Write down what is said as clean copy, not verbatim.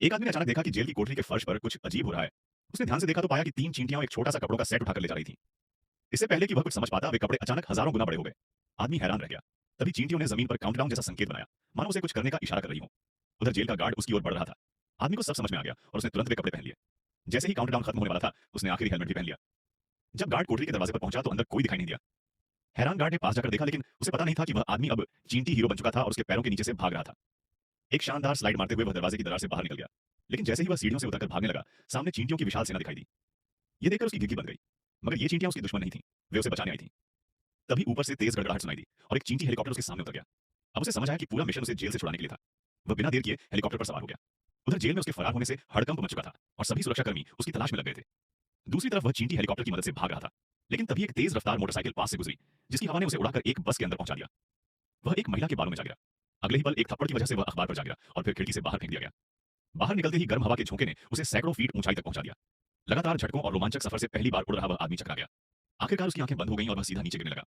एक आदमी ने अचानक देखा कि जेल की कोठरी के फर्श पर कुछ अजीब हो रहा है। उसने ध्यान से देखा तो पाया कि 3 चींटियां और एक छोटा सा कपड़ों का सेट उठाकर ले जा रही थीं। इससे पहले कि वह कुछ समझ पाता, वे कपड़े अचानक हजारों गुना बड़े हो गए। आदमी हैरान रह गया। तभी चींटियों ने जमीन पर काउंटडाउन जैसा संकेत बनाया, मानो उसे कुछ करने का इशारा कर रही हो। उधर जेल का गार्ड उसकी ओर बढ़ रहा था। आदमी को सब समझ में आ गया और उसने तुरंत वे कपड़े पहन लिए। जैसे ही काउंटडाउन खत्म होने वाला था, उसने आखिरी हेलमेट भी पहन लिया। जब गार्ड कोठरी के दरवाजे पर पहुंचा तो अंदर कोई दिखाई नहीं दिया। हैरान गार्ड ने पास जाकर देखा, लेकिन उसे पता नहीं था कि वह आदमी अब चींटी हीरो बन चुका था और उसके पैरों के नीचे से भाग रहा था। एक शानदार स्लाइड मारते हुए वह दरवाजे की दरार से बाहर निकल गया। लेकिन जैसे ही वह सीढ़ियों से उतरकर भागने लगा, सामने चींटियों की विशाल सेना दिखाई दी। ये देखकर उसकी घिघी बन गई। मगर ये चींटियां उसकी दुश्मन नहीं थीं, वे उसे बचाने आई थीं। तभी ऊपर से तेज गड़गड़ाहट सुनाई दी और एक चींटी हेलीकॉप्टर उसके सामने उतर गया। अब उसे समझ आया कि पूरा मिशन उसे जेल से छुड़ाने के लिए था। वह बिना देर किए हेलीकॉप्टर पर सवार हो गया। उधर जेल में उसके फरार होने से हड़कंप मच चुका था और सभी सुरक्षाकर्मी उसकी तलाश में लग गए थे। दूसरी तरफ वह चींटी हेलीकॉप्टर की मदद से भाग रहा था। लेकिन तभी एक तेज रफ्तार मोटरसाइकिल पास से गुजरी, जिसकी हवा ने उसे उड़ाकर एक बस के अंदर पहुंचा दिया। वह एक महिला के बालों में जा गिरा। अगले ही पल एक थप्पड़ की वजह से वह अखबार पर जा गिरा और फिर खिड़की से बाहर फेंक दिया गया। बाहर निकलते ही गर्म हवा के झोंके ने उसे सैकड़ों फीट ऊंचाई तक पहुंचा दिया। लगातार झटकों और रोमांचक सफर से पहली बार उड़ रहा वह आदमी चकरा गया। आखिरकार उसकी आंखें बंद हो गईं और वह सीधा नीचे गिरने लगा।